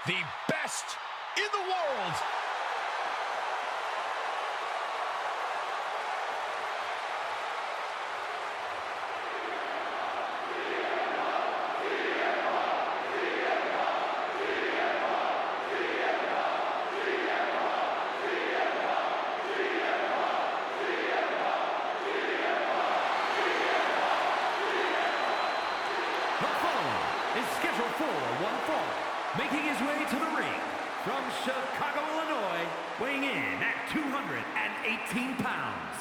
the best in the world. Making his way to the ring from Chicago, Illinois, weighing in at 218 pounds,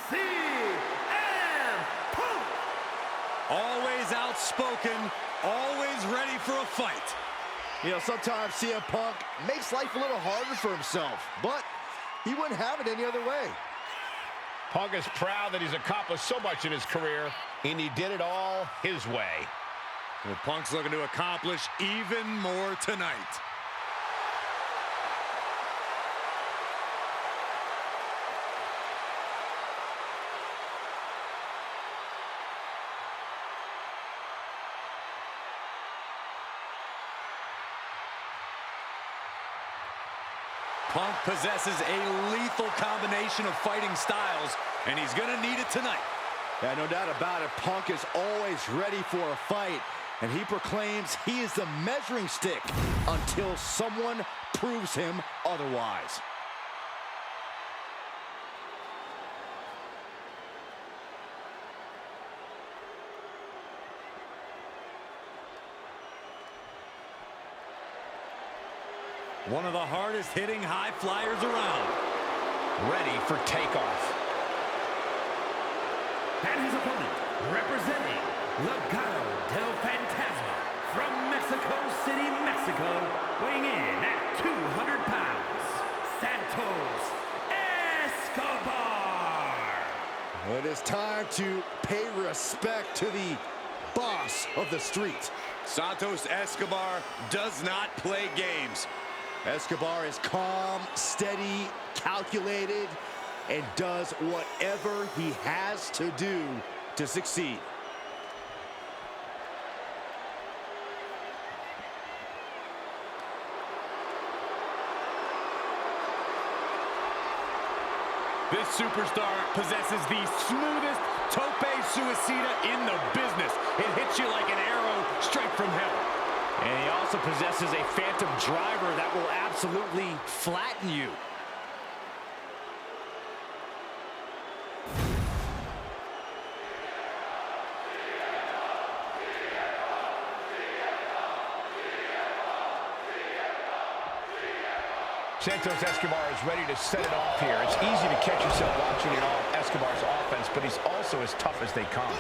CM Punk! Always outspoken, always ready for a fight. You know, sometimes CM Punk makes life a little harder for himself, but he wouldn't have it any other way. Punk is proud that he's accomplished so much in his career, and he did it all his way. Well, Punk's looking to accomplish even more tonight. Punk possesses a lethal combination of fighting styles, and he's going to need it tonight. Yeah, no doubt about it. Punk is always ready for a fight. And he proclaims he is the measuring stick until someone proves him otherwise. One of the hardest hitting high flyers around. Ready for takeoff. And his opponent, representing Legado del Fantasma from Mexico City, Mexico, weighing in at 200 pounds, Santos Escobar. It is time to pay respect to the boss of the street. Santos Escobar does not play games. Escobar is calm, steady, calculated, and does whatever he has to do to succeed. This superstar possesses the smoothest tope suicida in the business. It hits you like an arrow straight from hell. And he also possesses a phantom driver that will absolutely flatten you. Santos Escobar is ready to set it off here. It's easy to catch yourself watching Escobar's offense, but he's also as tough as they come.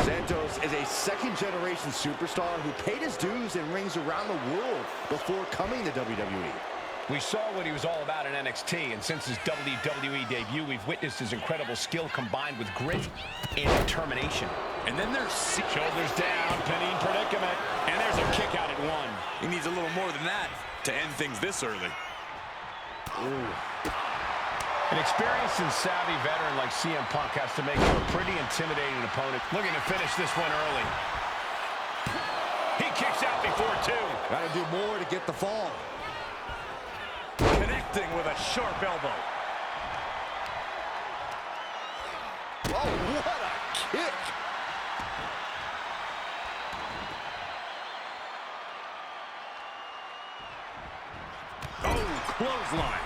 Santos is a second-generation superstar who paid his dues in rings around the world before coming to WWE. We saw what he was all about in NXT, and since his WWE debut, we've witnessed his incredible skill combined with grit and determination. And then there's shoulders down, pinning predicament, and there's a kick out at one. He needs a little more than that to end things this early. Ooh. An experienced and savvy veteran like CM Punk has to make him a pretty intimidating opponent. Looking to finish this one early. He kicks out before two. Got to do more to get the fall. Connecting with a sharp elbow. Oh, what a kick. Oh, clothesline.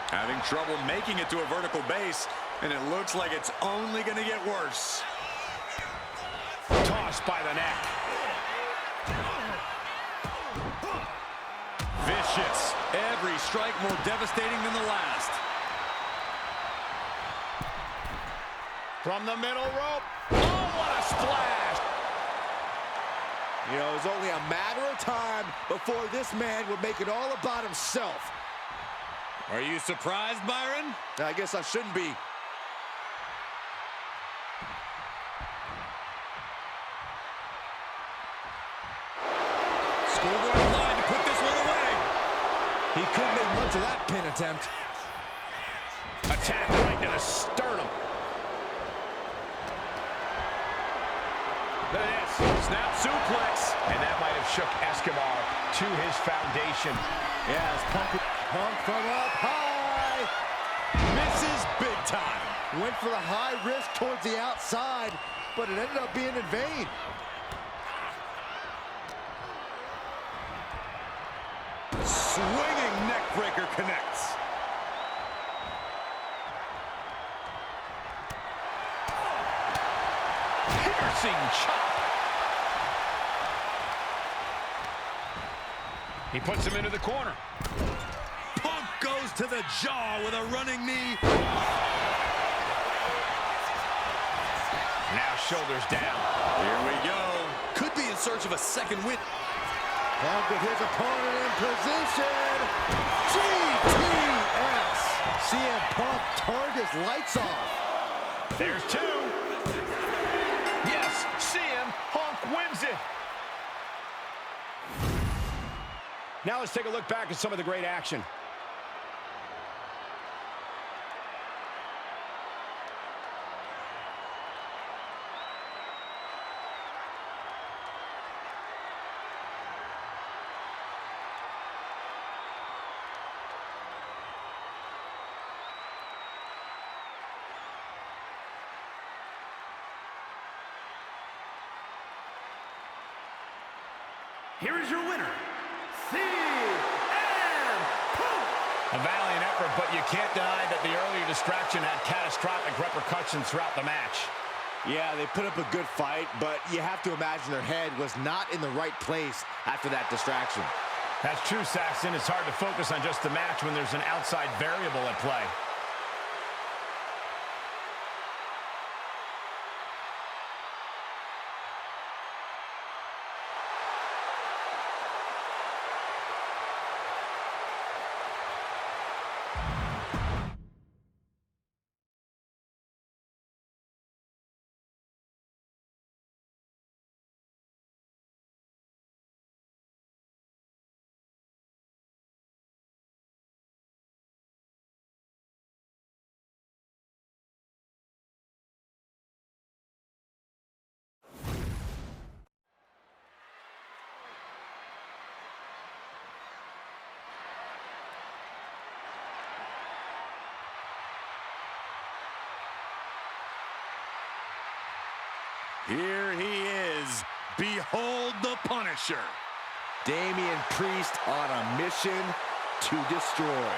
Having trouble making it to a vertical base, and it looks like it's only going to get worse. Tossed by the neck. Vicious. Every strike more devastating than the last. From the middle rope. Oh, what a splash. You know, it was only a matter of time before this man would make it all about himself. Are you surprised, Byron? I guess I shouldn't be. Schoolboy line to put this one away. He couldn't make much of that pin attempt. Attack right to the sternum. Look at this. Snap suplex. And that might have shook Escobar to his foundation. Yeah, as Punk from up high. Misses big time. Went for the high risk towards the outside, but it ended up being in vain. Swinging neckbreaker connects. Piercing chop. He puts him into the corner. Punk goes to the jaw with a running knee. Now shoulders down. Here we go. Could be in search of a second win. Punk with his opponent in position. GTS. CM Punk turned his lights off. There's two. Yes, CM Punk wins it. Now let's take a look back at some of the great action. Here is your winner, CM Punk. A valiant effort, but you can't deny that the earlier distraction had catastrophic repercussions throughout the match. Yeah, they put up a good fight, but you have to imagine their head was not in the right place after that distraction. That's true, Saxton. It's hard to focus on just the match when there's an outside variable at play. Here he is. Behold the Punisher. Damian Priest on a mission to destroy.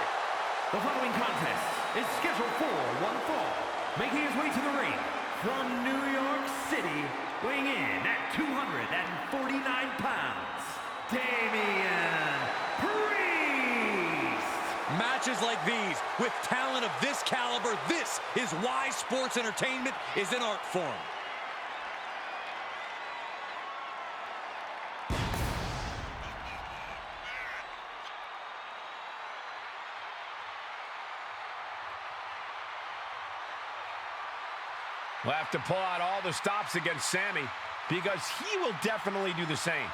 The following contest is scheduled for one fall. Making his way to the ring from New York City, weighing in at 249 pounds, Damian Priest. Matches like these, with talent of this caliber, this is why sports entertainment is an art form. We'll have to pull out all the stops against Sami because he will definitely do the same.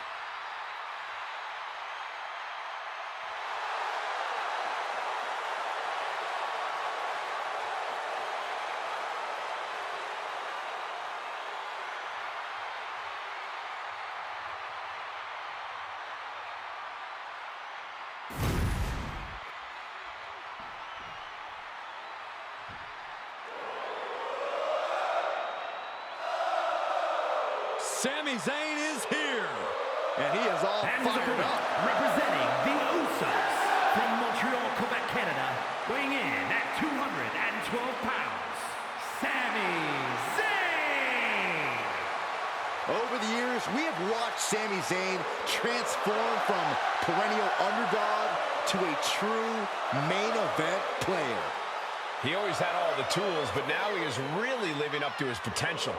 Sami Zayn is here. And he is all And his fired opponent, up. representing the Usos from Montreal, Quebec, Canada, weighing in at 212 pounds, Sami Zayn. Over the years, we have watched Sami Zayn transform from perennial underdog to a true main event player. He always had all the tools, but now he is really living up to his potential.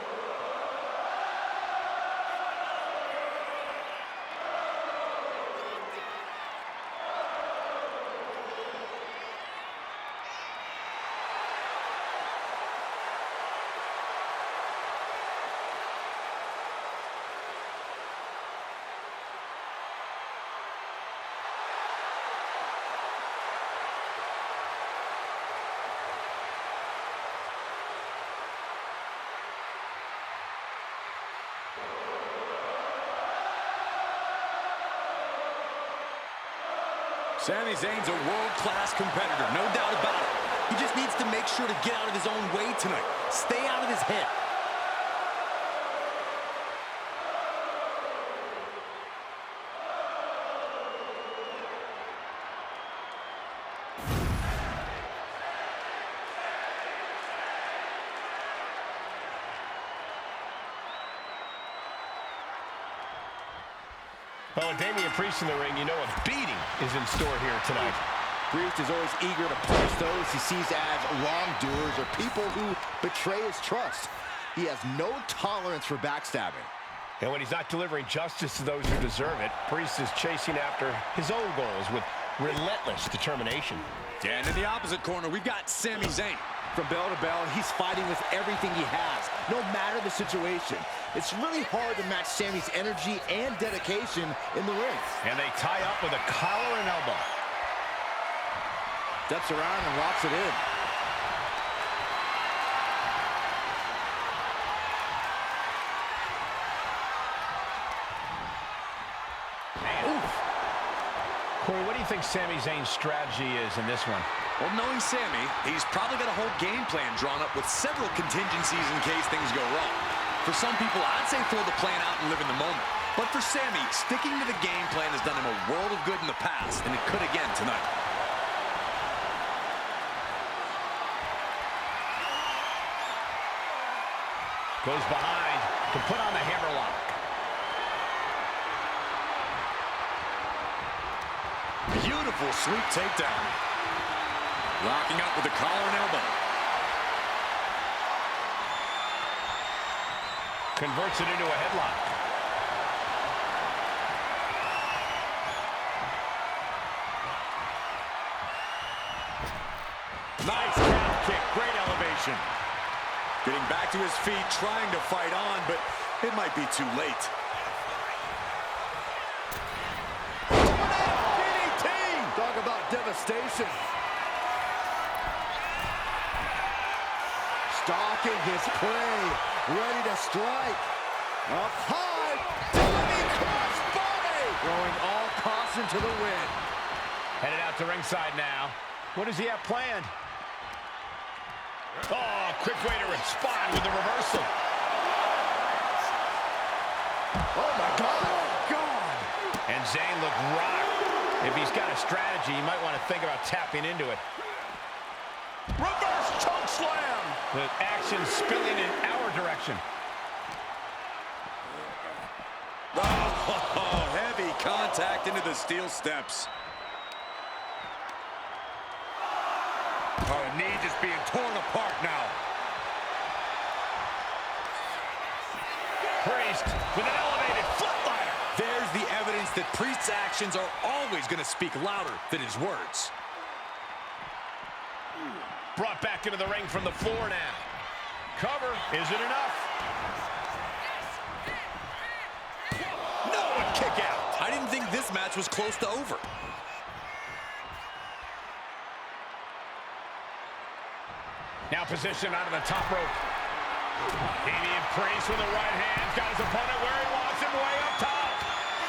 Sami Zayn's a world-class competitor, no doubt about it. He just needs to make sure to get out of his own way tonight. Stay out of his head. Well, with Damian Priest in the ring, you know a beating is in store here tonight. Priest is always eager to punish those he sees as wrongdoers or people who betray his trust. He has no tolerance for backstabbing. And when he's not delivering justice to those who deserve it, Priest is chasing after his own goals with relentless determination. And in the opposite corner, we've got Sami Zayn. From bell to bell, he's fighting with everything he has, no matter the situation. It's really hard to match Sami's energy and dedication in the ring. And they tie up with a collar and elbow. Steps around and locks it in. Corey, what do you think Sami Zayn's strategy is in this one? Well, knowing Sami, he's probably got a whole game plan drawn up with several contingencies in case things go wrong. For some people, I'd say throw the plan out and live in the moment. But for Sami, sticking to the game plan has done him a world of good in the past, and it could again tonight. Goes behind to put on the hammerlock. Beautiful sweep takedown. Locking up with the collar and elbow. Converts it into a headlock. Nice calf kick, great elevation. Getting back to his feet, trying to fight on, but it might be too late. DDT! Talk about devastation. Stalking his prey, ready to strike. Up high, diving crossbody! Throwing all caution to the wind. Headed out to ringside now. What does he have planned? Oh, quick way to respond with the reversal. Oh my God! Oh God! And Zayn looked rocked. If he's got a strategy, he might want to think about tapping into it. Reverse choke slam! The action spilling in our direction. Oh, heavy contact into the steel steps. Oh, the knee just being torn apart now. Priest with an elevated flatliner. There's the evidence that Priest's actions are always going to speak louder than his words. Brought back into the ring from the floor now. Cover, is it enough? No, a kick out. I didn't think this match was close to over. Now positioned onto the top rope. Damian Priest with the right hand. Got his opponent where he wants him, way up top.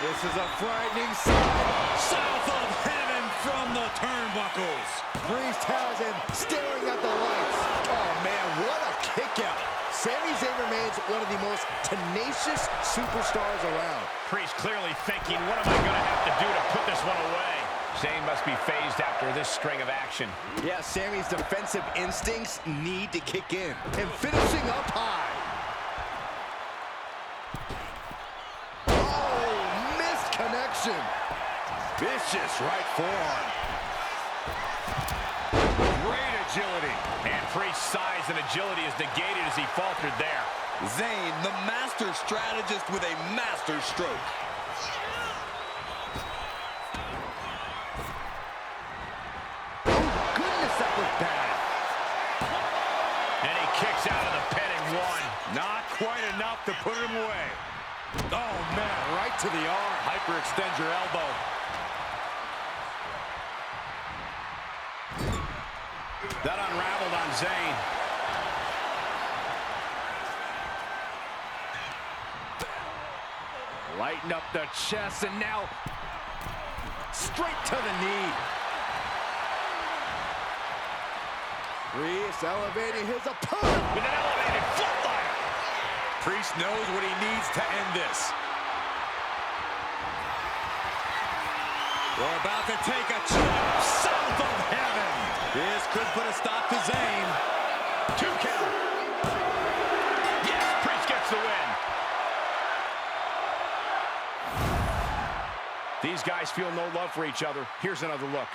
This is a frightening sight. South of heaven from the turnbuckles. Priest has him staring at the lights. Oh man, what a kick out. Sami Zayn remains one of the most tenacious superstars around. Priest clearly thinking, what am I going to have to do to put this one away? Zayn must be phased after this string of action. Yeah, Sami's defensive instincts need to kick in. And finishing up high. Oh, missed connection. Vicious right forearm. Great agility. And Priest's size and agility is negated as he faltered there. Zayn, the master strategist with a master stroke. That was bad. And he kicks out of the pin and one. Not quite enough to put him away. Oh, man, right to the arm. Hyperextend your elbow. That unraveled on Zayn. Lighten up the chest, and now straight to the knee. Priest elevating his opponent with an elevated flatliner. Priest knows what he needs to end this. We're about to take a trip south of heaven. This could put a stop to Zayn. 2 count. Yes, Priest gets the win. These guys feel no love for each other. Here's another look.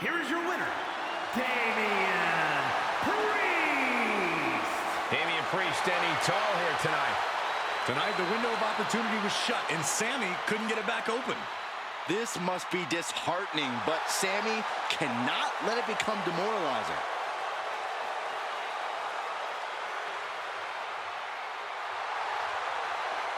Here is your winner, Damian Priest. Damian Priest standing tall here tonight. Tonight, the window of opportunity was shut, and Sami couldn't get it back open. This must be disheartening, but Sami cannot let it become demoralizing.